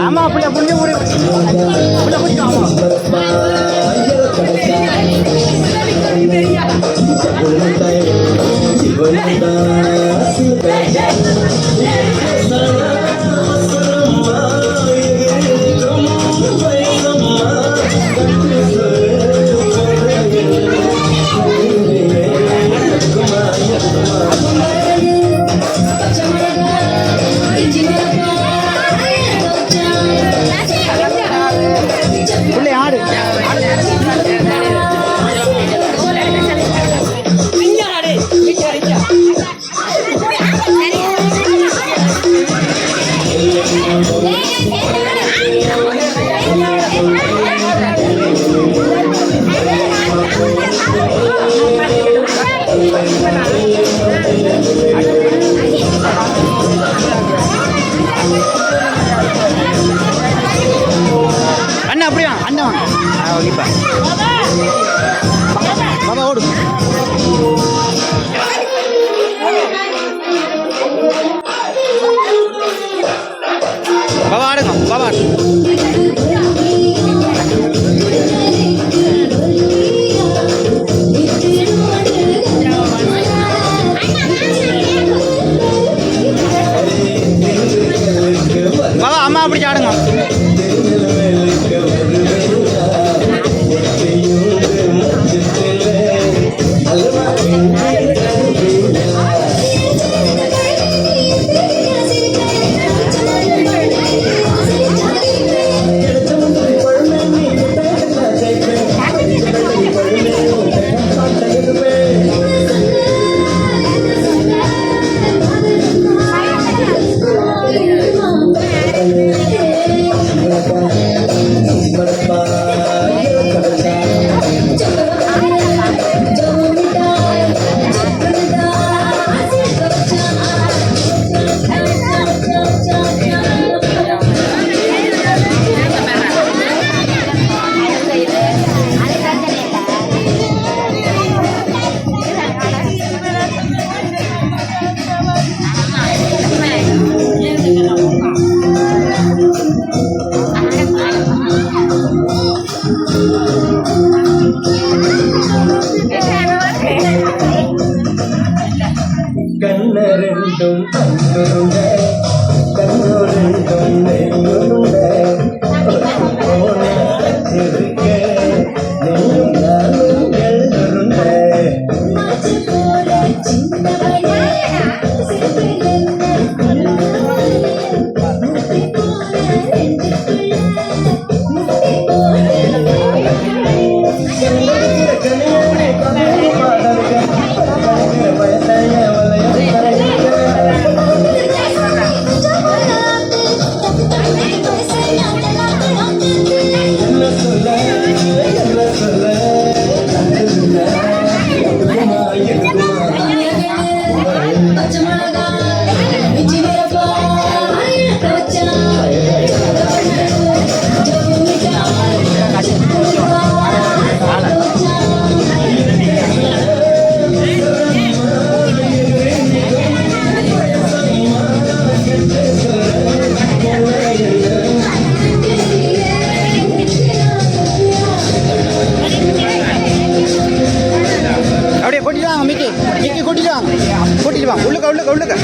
ஆமா அப்படியே புண்ணி ஊரு அண்ணா அப்படியா அண்ணா ஓகேப்பா பாபா ஓடு பாபா ஆடுங்க பாபா பாபா அம்மா அப்படி ஆடுங்க கண்ணரெண்டும் கண்ணுருண்ட கண்ணூரெண்டும் நெய்யுருண்ட இருக்க நெய்யும் நானும் எழுதுருண்ட உள்ளுக்க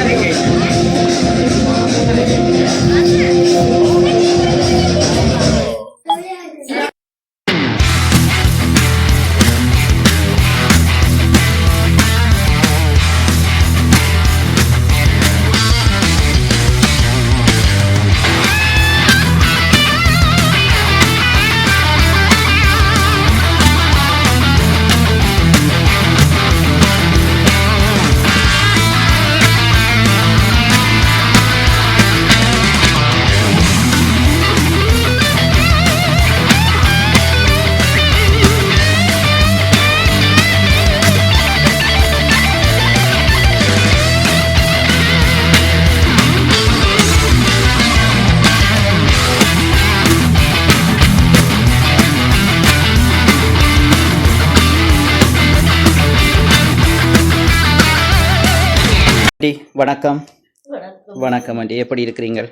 வணக்கம் வணக்கம் ஆண்டி, எப்படி இருக்கிறீங்கள்?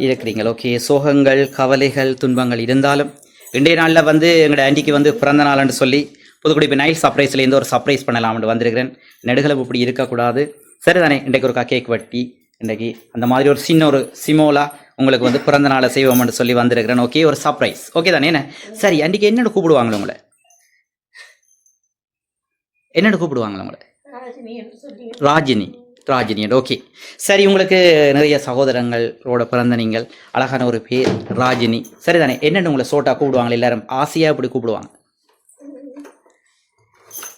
இருக்கிறீங்கள். ஓகே, சோகங்கள் கவலைகள் துன்பங்கள் இருந்தாலும் இன்றைய நாளில் வந்து எங்களோட ஆண்டிக்கு வந்து பிறந்த நாள்னு சொல்லி புதுக்குடிப்பு நைல் சர்ப்ரைஸ்லேருந்து ஒரு சர்ப்ரைஸ் பண்ணலாம்னு வந்திருக்கிறேன். நெடுகளும் இப்படி இருக்கக்கூடாது, சரிதானே? இன்றைக்கு ஒரு கேக் வெட்டி இன்றைக்கி அந்த மாதிரி ஒரு சின்ன ஒரு சிமோலா உங்களுக்கு வந்து பிறந்த நாளை செய்வோம்னு சொல்லி வந்திருக்கிறேன். ஓகே, ஒரு சர்ப்ரைஸ். ஓகே தானே? என்ன சரி, அன்றைக்கி என்னென்னு கூப்பிடுவாங்களே உங்களை? என்னென்னு கூப்பிடுவாங்களே உங்களை? ராஜினி. ராஜினி. ஓகே சரி, உங்களுக்கு நிறைய சகோதரங்களோட பிறந்த நீங்கள், அழகான ஒரு பேர் ராஜினி, சரிதானே? என்னென்னு உங்களை சோட்டா கூப்பிடுவாங்க எல்லாரும்? ஆசையாக இப்படி கூப்பிடுவாங்க.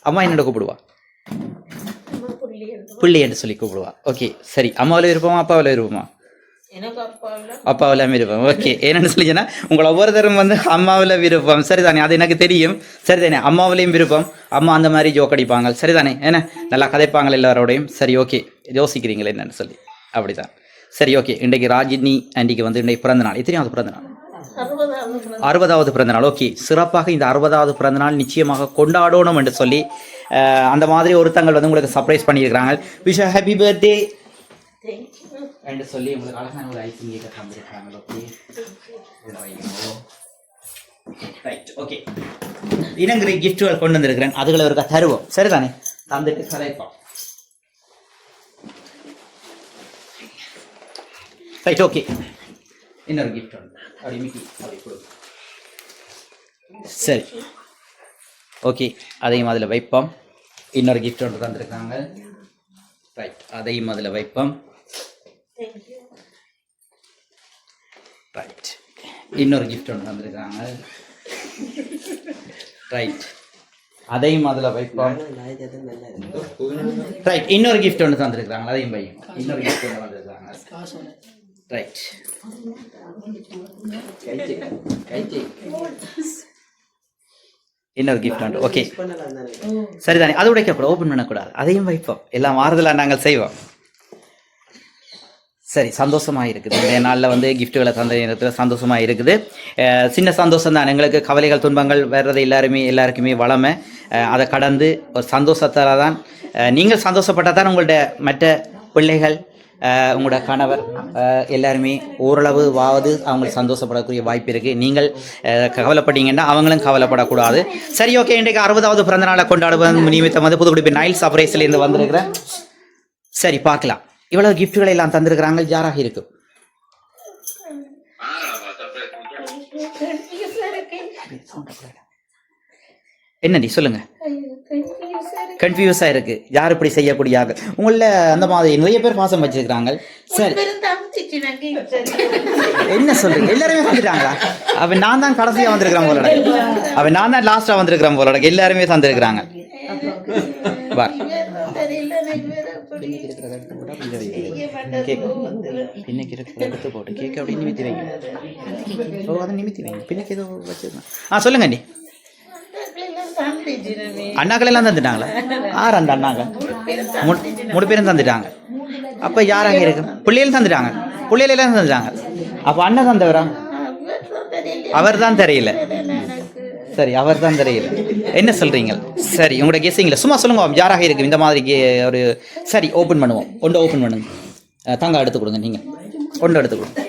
அம்மா என்னோட கூப்பிடுவா? புள்ளி என்று சொல்லி கூப்பிடுவா. ஓகே சரி, அம்மாவில் விருப்பமா அப்பாவில் விருப்பமா? அப்பாவில் விருப்பம். ஓகே, என்னென்னு சொல்லிச்சுன்னா உங்களை ஒவ்வொருத்தரும் வந்து அம்மாவில் விருப்பம், சரிதானே? அது எனக்கு தெரியும், சரிதானே? அம்மாவிலையும் விருப்பம். அம்மா அந்த மாதிரி ஜோக் அடிப்பாங்க, சரிதானே? ஏன்னா நல்லா கதைப்பாங்க எல்லாரோடையும். சரி ஓகே, யோசிக்கிறீங்களே என்னன்னு சொல்லி. அப்படிதான். சரி ஓகே, இன்றைக்கு ராஜினி ஆண்டிக்கு வந்து இன்றைக்கு பிறந்த நாள். எத்தனையாவது பிறந்த நாள்? 60வது பிறந்த நாள். ஓகே, சிறப்பாக இந்த 60வது பிறந்த நாள் நிச்சயமாக கொண்டாடணும் என்று சொல்லி அந்த மாதிரி ஒருத்தங்கள் வந்து உங்களுக்கு சர்ப்ரைஸ் பண்ணியிருக்கிறாங்க. விஷ் ஹாப்பி பர்த்டே என்று சொல்லி உங்களுக்கு அழகான ஒரு ஐசிங் கேக்க தந்திருக்காங்க. Okay right. ஓகே, இனங்கிற கிஃப்ட்டுகள் கொண்டு வந்திருக்கிறேன், அதுகளை ஒருக்கா தருவோம், சரிதானே? தந்துட்டு கலைப்போம். ரைட். ஓகே, இன்னொரு கிஃப்ட் ஒன்று அப்படி மிக்கி அப்படி கொடு. சரி ஓகே, அதையும் அதில் வைப்போம். இன்னொரு கிஃப்ட் ஒன்று தந்துருக்காங்க. ரைட், அதையும் அதில் வைப்போம். ரைட், இன்னொரு கிஃப்ட் ஒன்று தந்துருக்காங்க. ரைட், அதையும் அதில் வைப்போம். ரைட், இன்னொரு கிஃப்ட் ஒன்று தந்துருக்காங்க, அதையும் வையும். இன்னொரு கிஃப்ட் ஒன்று தந்துருக்காங்க. ரைட், இன்னொரு கிஃப்ட் ஒன்று. ஓகே சரிதானே? அது உடைக்கக்கூடாது, ஓப்பன் பண்ணக்கூடாது, அதையும் வைப்போம். எல்லாம் மாறுதலாக நாங்கள் செய்வோம். சரி, சந்தோஷமாக இருக்குது. இந்த நாளில் வந்து கிஃப்ட்டுகளை தந்த நேரத்தில் சந்தோஷமாக இருக்குது. சின்ன சந்தோஷம் தான். எங்களுக்கு கவலைகள் துன்பங்கள் வர்றது எல்லாருக்குமே வளமை. அதை கடந்து ஒரு சந்தோஷத்தால் தான் நீங்கள் சந்தோஷப்பட்டால் தான் உங்கள்ட மற்ற பிள்ளைகள், உங்களோட கணவர் எல்லாருமே ஓரளவு அவங்களுக்கு சந்தோஷப்படக்கூடிய வாய்ப்பு இருக்குது. நீங்கள் கவலைப்பட்டீங்கன்னா அவங்களும் கவலைப்படக்கூடாது. சரி ஓகே, இன்றைக்கு 60வது பிறந்த நாளை கொண்டாடுவது நிமித்தம் வந்து புதுக்குடிப்பு நைல் சர்ப்ரைஸ்லேருந்து வந்திருக்கிறேன். சரி பார்க்கலாம், இவ்வளவு கிஃப்ட்டுகளை எல்லாம் தந்திருக்கிறாங்க. யாராக இருக்கும்? என்னடி சொல்லுங்க. கன்ஃபியூஸாக இருக்கு, யார் இப்படி செய்யக்கூடியாங்க? உங்கள அந்த மாதிரி நிறைய பேர் பாசம் வச்சிருக்கிறாங்க. சரி என்ன சொல்றீங்க? எல்லாருமே வந்துட்டாங்களா? அவன் நான் தான் கடைசியாக வந்திருக்கிறேன் போல, அவன் நான் தான் லாஸ்டாக வந்திருக்கிறேன் போல, எல்லாருமே தந்திருக்கிறாங்க. பின்னைக்கு இருக்கிற எடுத்து போட்டு கேட்க அப்படி நிமித்தி வைங்க. அதை நிமித்தி வைங்க. பின்னைக்கு ஏதோ வச்சிருந்தேன். சொல்லுங்க அண்ணி. அண்ணாக்கள் எல்லாம் தந்துட்டாங்களா? ஆறு அந்த அண்ணாங்க 3 பேரும் தந்துட்டாங்க. அப்ப யாராக இருக்கு? பிள்ளைகள் தந்துட்டாங்க. பிள்ளைகள் எல்லாம் தந்துட்டாங்க. அப்ப அண்ணன் தந்தவரா? அவர் தான் தெரியல. சரி, அவர் தான் தெரியல. என்ன சொல்றீங்க? சரி, உங்களோட கெஸ்ஸிங்கில் சும்மா சொல்லுங்க, யாராக இருக்கு இந்த மாதிரி ஒரு. சரி, ஓப்பன் பண்ணுவோம். ஒன்று ஓப்பன் பண்ணுங்க. தங்க எடுத்து கொடுங்க. நீங்கள் ஒன்று எடுத்து கொடுங்க.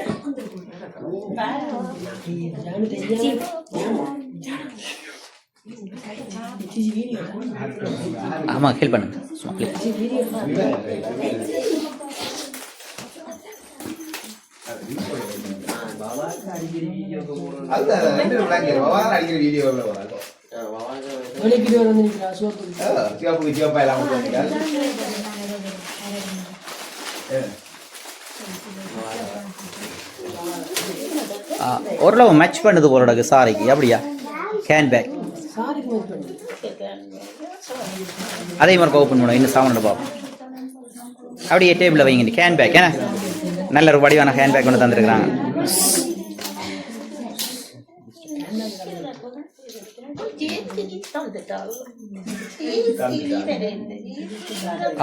ஆமாம், ஹெல்ப் பண்ணுங்க. சும்மா ஓரளவு மேட்ச் பண்ணுது போலோட சாரிக்கு. அப்படியா? கேன் பேக் அதே மாதிரி ஓப்பன் பண்ணுவோம். இன்னும் சாமான் பார்ப்போம். அப்படியே டேபிளில் வைங்க. கேன் பேக் ஏன்னா நல்ல ஒரு வடிவான ஹேண்ட் பேக் ஒன்று தந்துருக்குறாங்க.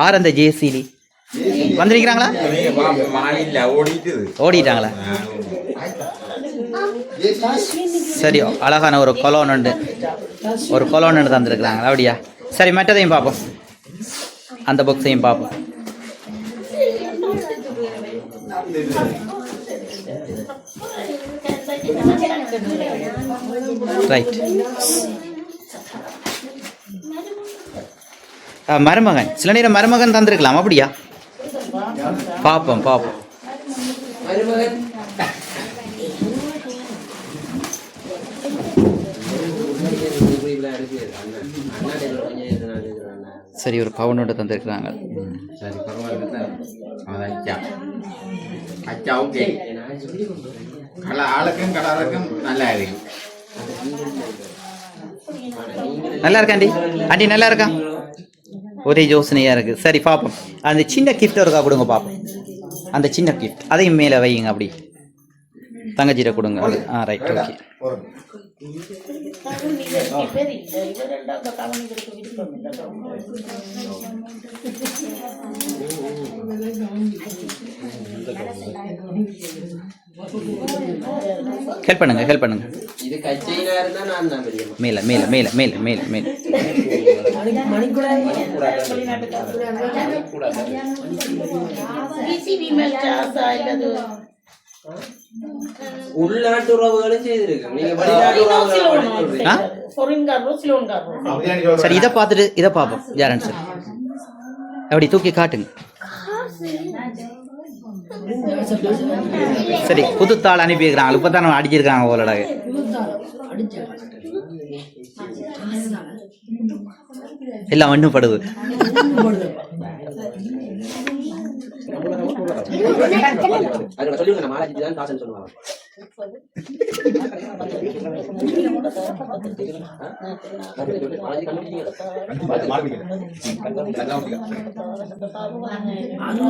ஆர் அந்த ஜேசிலி வந்திருக்கிறாங்களா? ஓடிட்டாங்களா? சரி, அழகான ஒரு கொலோன் ஒன்று தந்துருக்குறாங்க. அப்படியா? சரி, மற்றதையும் பார்ப்போம். அந்த பாக்ஸையும் பார்ப்போம். ரைட். மருமகன் சில நேரம் மருமகன் தந்திருக்கலாம், அப்படியா? பாப்போம் பாப்போம். சரி, ஒரு பவுனோட தந்திருக்கிறாங்க. சரி, பரவாயில்ல. அச்சா ஓகே. ஆளுக்கும் கலருக்கும் நல்லா இருக்கு. நல்லா இருக்கா ஆண்டி? ஆண்டி நல்லா இருக்கா? ஒரே யோசனையா இருக்கு. சரி பார்ப்போம். அந்த சின்ன கிஃப்ட் இருக்கா, கொடுங்க பார்ப்போம். அந்த சின்ன கிஃப்ட் அதையும் மேலே வையுங்க, அப்படி தங்கச்சிட்ட கொடுங்க. Right, okay. ஹெல்ப் பண்ணுங்க, ஹெல்ப் பண்ணுங்க. மேல மேல மேல மேல மேல மேல. உள்நாட்டு உறவுகளும் செய்திருக்கு. சரி, இதை பார்த்துட்டு இதை பார்ப்போம். யாரன் சார் அப்படி தூக்கி காட்டுங்க. சரி, புதுத்தாள் அனுப்பி வைக்கிறாங்க. இப்பதான் நம்ம அடிச்சிருக்காங்க போலடா. எல்லாம் ஒன்றும் படுது.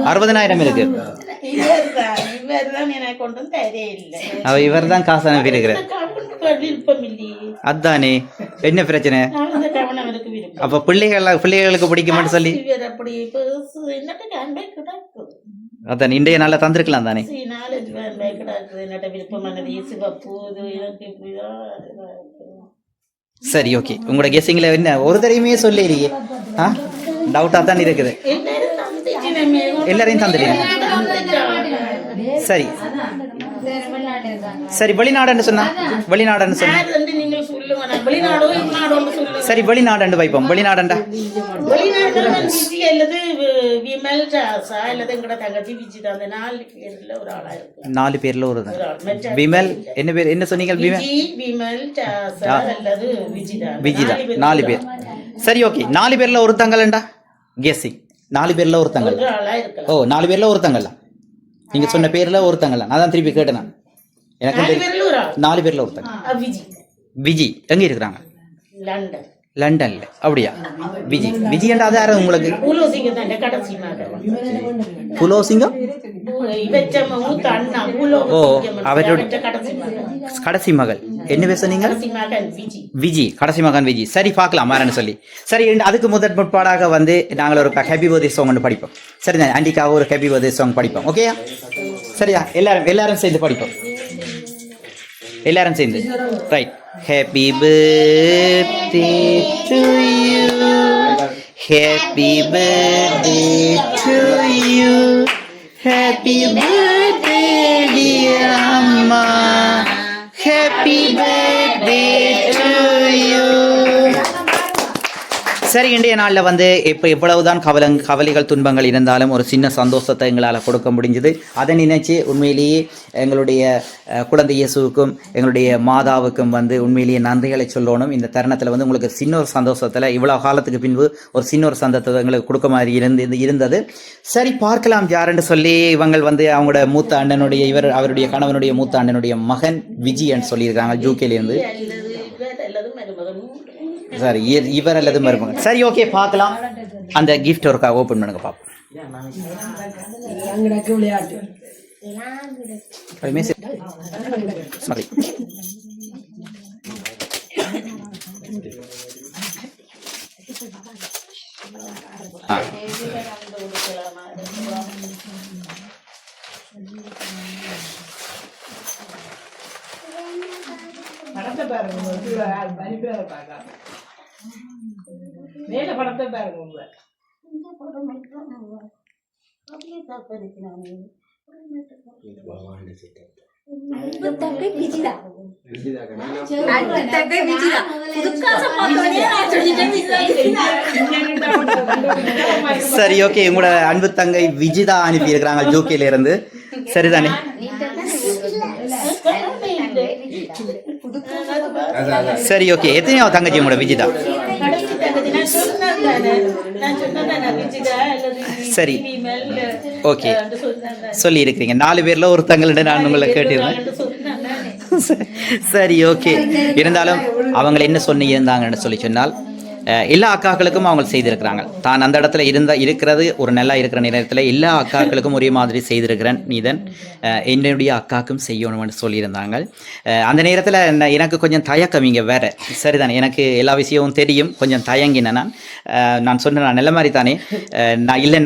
$60,000 இருக்கு. இவர் தான் காசு அனுப்பி இருக்கிறார். அதானே என்ன பிரச்சனை? அப்ப பிள்ளைகளுக்கு பிடிக்குமான்னு சொல்லி அதான் இன்றைய நாளில் தந்திருக்கலாம் தானே. சரி, ஓகே. உங்களோட கெஸ்ஸிங்ல என்ன ஒரு தடவையுமே சொல்லலையே. டவுட்டா தான் இருக்குது. எல்லாரையும் தந்துட்டீங்க. சரி சரி, வெளிநாடுன்னு சொன்னா வெளிநாடுன்னு சொன்னா சரி, வெளிநாடு வைப்போம். வெளிநாடண்டா நாலு பேர்ல ஒரு விமல். என்ன பேர் என்ன சொன்னீங்க? விஜிதா. 4 பேர். சரி, ஓகே. 4 பேர்ல ஒருத்தங்கள்டா கெஸ்ஸிங். 4 பேர்ல ஒருத்தங்கள். ஓ, 4 பேர்ல ஒருத்தங்கள்ல நீங்க சொன்ன பேர்ல ஒருத்தங்கள்ல. நான் தான் திருப்பி கேட்டேன். எனக்கு 4 பேர்ல ஒருத்தங்க. விஜி எங்க இருக்கிறாங்க? லண்டன்ல. அப்படியா? விஜி. விஜி என்றா அது யாரு உங்களுக்கு? புலோசிங்கம். ஓ, அவரோட கடைசி மகள். என்ன பேர் சொன்னீங்க? விஜி. கடைசி மகன் விஜி. சரி, பார்க்கலாம் மாறன்னு சொல்லி. சரி, அதுக்கு முதற் முற்பாடாக வந்து நாங்கள் ஒரு ஹாப்பி பர்த்டே சாங் ஒன்று படிப்போம். சரிதான், ஆண்டிக்காக ஒரு ஹாப்பி பர்த்டே சாங் படிப்போம். ஓகேயா? சரியா? எல்லாரும் சேர்ந்து படிப்போம். எல்லாரும் சேர்ந்து. Right. Happy birthday to you, happy birthday to you, happy birthday dear அம்மா, ஹாப்பி பர்த்டே டு யூ. சரி, இன்றைய நாளில் வந்து இப்போ எவ்வளவுதான் கவலைகள் துன்பங்கள் இருந்தாலும் ஒரு சின்ன சந்தோஷத்தை எங்களால் கொடுக்க முடிஞ்சது. அதை நினைச்சு உண்மையிலேயே எங்களுடைய குழந்தை இயேசுவுக்கும் எங்களுடைய மாதாவுக்கும் வந்து உண்மையிலேயே நன்றிகளை சொல்லணும். இந்த தருணத்தில் வந்து உங்களுக்கு சின்ன ஒரு சந்தோஷத்தில் இவ்வளோ காலத்துக்கு பின்பு ஒரு சின்ன ஒரு சந்தோஷத்தை எங்களுக்கு கொடுக்க மாதிரி இருந்தது. சரி, பார்க்கலாம் யாருன்னு சொல்லி. இவங்கள் வந்து அவங்களோட மூத்த அண்ணனுடைய அவருடைய கணவனுடைய மூத்த அண்ணனுடைய மகன் விஜயன்னு சொல்லியிருக்காங்க, ஜூகேலேருந்து. சரி, இவர் அல்லது மருமகன். சரி, ஓகே, பார்க்கலாம். அந்த கிஃப்ட் ஒருக்கா ஓப்பன் பண்ணுங்க பாப்போம். சாரி, படத்தை பாருங்க, மேல படத்தை பாருங்க. உங்களை சரி ஓகே, உங்களோட அன்பு தங்கை விஜிதா அனுப்பி இருக்கிறாங்க ஜூகேல இருந்து. சரிதானே? சரி ஓகே, எத்தனையாவது தங்கச்சி உங்களோட விஜிதா? சரி ஓகே, சொல்லி இருக்கிறீங்க 4 பேர்ல ஒருத்தங்கள்ட்ட நான் உங்களை கேட்டிருந்தேன். சரி ஓகே, இருந்தாலும் அவங்க என்ன சொன்னாங்கன்னு சொல்லி சொன்னால் எல்லா அக்காக்களுக்கும் அவங்க செய்திருக்கிறாங்க. தான் அந்த இடத்துல இருக்கிறது ஒரு நல்லா இருக்கிற நேரத்தில் எல்லா அக்காக்களுக்கும் ஒரே மாதிரி செய்திருக்கிறேன். நீதன் என்னுடைய அக்காக்கும் செய்யணும்னு சொல்லியிருந்தாங்க. அந்த நேரத்தில் எனக்கு கொஞ்சம் தயக்கம் இங்கே வேறு. சரிதானே, எனக்கு எல்லா விஷயமும் தெரியும், கொஞ்சம் தயங்கினேன். நான் சொன்னேன், நான் நல்ல மாதிரி தானே,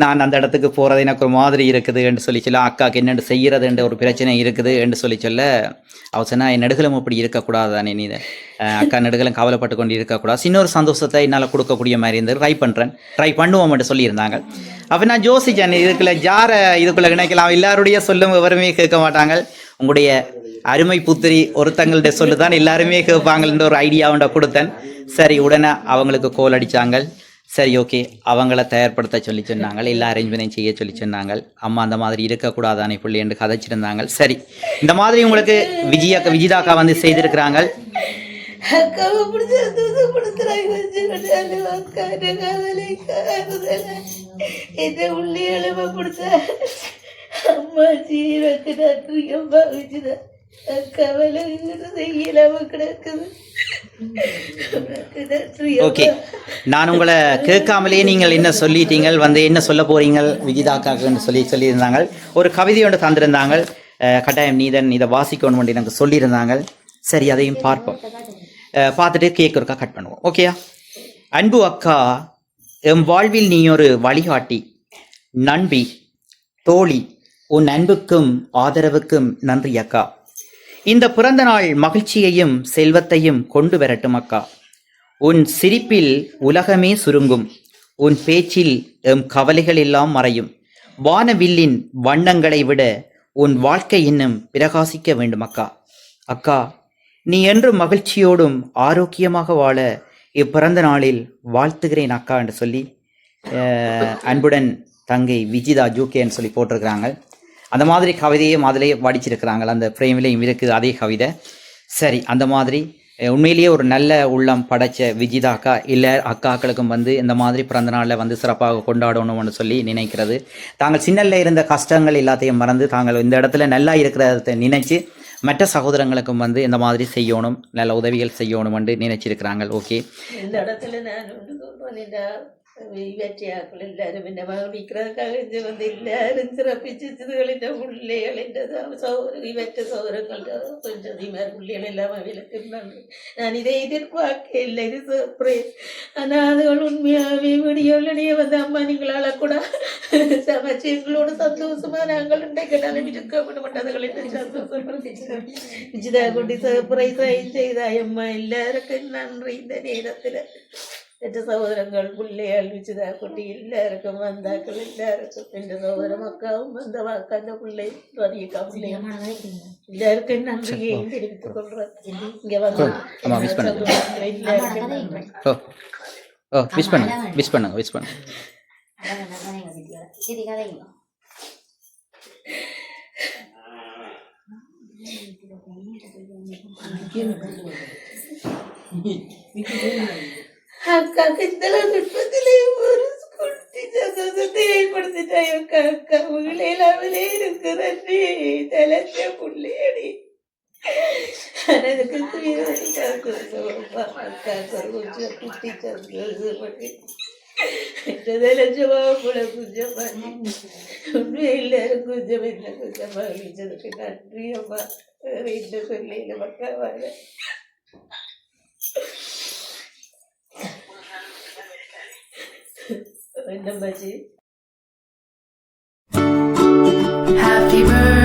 நான் அந்த இடத்துக்கு போகிறது எனக்கு ஒரு மாதிரி இருக்குது என்று சொல்லி சொல்ல, அக்காவுக்கு என்னென்று செய்கிறதுன்ற ஒரு பிரச்சனை இருக்குது என்று சொல்லி சொல்ல, அவ சொன்னா என் நெடுகளும் அப்படி இருக்கக்கூடாது தானே, நீ அக்கா நெடுகளும் கவலைப்பட்டு கொண்டு இருக்கக்கூடாது, இன்னொரு சந்தோஷத்தை என்னால் கொடுக்கக்கூடிய மாதிரி இருந்து ட்ரை பண்ணுவோம் என்று சொல்லியிருந்தாங்க. அப்போ நான் யோசிச்சேன், இதுக்குள்ள ஜாரை இதுக்குள்ளே நினைக்கலாம், எல்லாருடைய சொல்லும் விவரமே கேட்க மாட்டாங்க, உங்களுடைய அருமை புத்திரி ஒருத்தங்கள்ட்ட சொல்லு தான் எல்லாருமே கேட்பாங்கன்ற ஒரு ஐடியாவுண்ட கொடுத்தேன். சரி, உடனே அவங்களுக்கு கோல் அடித்தாங்க. சரி ஓகே, அவங்கள தயார்படுத்த சொல்லி சொன்னாங்க, எல்லா அரேஞ்ச்மெண்ட்டையும் செய்ய சொல்லி சொன்னாங்க. அம்மா அந்த மாதிரி இருக்கக்கூடாதானே பிள்ளை என்று கதைச்சிருந்தாங்க. சரி, இந்த மாதிரி உங்களுக்கு விஜிதாக்கா வந்து செய்திருக்கிறாங்க. அக்காவை பிடிச்ச தூசப்படுத்துறாங்க, இந்த உள்ளே எழும பிடிச்ச அம்மா ஜீவக்கு நன்றியம்மா விஜிதா. அக்காவலை செய்யலாம கிடக்குது. ஓகே, நான் உங்களை கேட்காமலேயே நீங்கள் என்ன சொல்லிட்டீங்க, வந்து என்ன சொல்ல போறீங்க விஜிதாக்கான்னு சொல்லியிருந்தாங்க. ஒரு கவிதை ஒன்று தந்திருந்தாங்க, கட்டாயம் நீதன் இதை வாசிக்கணும் எனக்கு சொல்லியிருந்தாங்க. சரி, அதையும் பார்ப்போம், பார்த்துட்டு கேக் ஒருக்கா கட் பண்ணுவோம். ஓகேயா? அன்பு அக்கா, எம் வாழ்வில் நீ ஒரு வழிகாட்டி, நண்பி, தோழி, உன் அன்புக்கும் ஆதரவுக்கும் நன்றி அக்கா. இந்த பிறந்த நாள் மகிழ்ச்சியையும் செல்வத்தையும் கொண்டு வரட்டும் அக்கா. உன் சிரிப்பில் உலகமே சுருங்கும், உன் பேச்சில் எம் கவலைகள் எல்லாம் மறையும். வானவில்லின் வண்ணங்களை விட உன் வாழ்க்கை இன்னும் பிரகாசிக்க வேண்டும் அக்கா. அக்கா, நீ என்றும் மகிழ்ச்சியோடும் ஆரோக்கியமாக வாழ இப்பிறந்த நாளில் வாழ்த்துகிறேன் அக்கா என்று சொல்லி அன்புடன் தங்கை விஜிதா ஜூகேன்னு சொல்லி போட்டிருக்கிறாங்க. அந்த மாதிரி கவிதையும் அதிலேயே வடிச்சிருக்கிறாங்க, அந்த ஃப்ரேம்லேயும் இருக்குது அதே கவிதை. சரி, அந்த மாதிரி உண்மையிலேயே ஒரு நல்ல உள்ளம் படைச்ச விஜிதா அக்கா இல்லை அக்காக்களுக்கும் வந்து இந்த மாதிரி பிறந்த நாளில் வந்து சிறப்பாக கொண்டாடணும்னு சொல்லி நினைக்கிறது. தாங்கள் சின்னல்ல இருந்த கஷ்டங்கள் எல்லாத்தையும் மறந்து தாங்கள் இந்த இடத்துல நல்லா இருக்கிறத நினைச்சு மற்ற சகோதரங்களுக்கும் வந்து இந்த மாதிரி செய்யணும், நல்ல உதவிகள் செய்யணும் என்று நினைச்சிருக்கிறாங்க. ஓகே, இந்த இடத்துல நான் இவற்றையாக்கள் எல்லாரும் என்ன மகிழ்க்கிறதுக்காக இது வந்து எல்லாரும் சிறப்பிச்சுகளின் பிள்ளைகள் இவற்ற சௌரங்கள் கொஞ்சம் பிள்ளைகள் எல்லாம் அவைகளுக்கு நான் இதை எதிர்பார்க்க இல்லை, இது சர்ப்ரைஸ். ஆனால் அதுகள் உண்மையாகவே வீடியோலனையே வந்து அம்மா நீங்களால கூட சமைச்சு எங்களோட சந்தோஷமா நாங்கள் இன்றைக்கு இருக்க மாட்டதுகள் சந்தோஷம் விஜிதா கொண்டு சர்ப்ரைஸ் செய்தா அம்மா. எல்லாருக்கும் நன்றி. இந்த நேரத்தில் என்ற சகோதரங்கள் பிள்ளைகள் விஜிதா குட்டி எல்லாருக்கும் வந்தாக்கள் எல்லாருக்கும் என்ற சகோதரம் அக்காவும் வந்த அக்கா அந்த பிள்ளை ரதியக்கா பிள்ளைகள் எல்லாருக்கும் நன்றியை தெரிவித்துக் கொள்றேன். இங்க வந்து எல்லாருக்கும் நன்றி. விஷ் பண்ணுங்க. அக்காக்கு இந்த நுட்பத்திலே ஒரு குட்டி சந்தோஷத்தை ஏற்படுத்திட்டாய் அக்கா. அக்கா உங்களே இருக்கிறே தலைச்ச புள்ளையடி. அதுக்கு அக்காக்கு ஒரு கொஞ்சம் குட்டி சந்தோஷப்பட்டு தலைச்சவா கூட கொஞ்சம் உண்மை எல்லாரும் கொஞ்சம் என்ன கொஞ்சம் மகிழ்ச்சதுக்கு நன்றி அம்மா. என்ன சொல்ல மக்கா வாழ Happy birthday.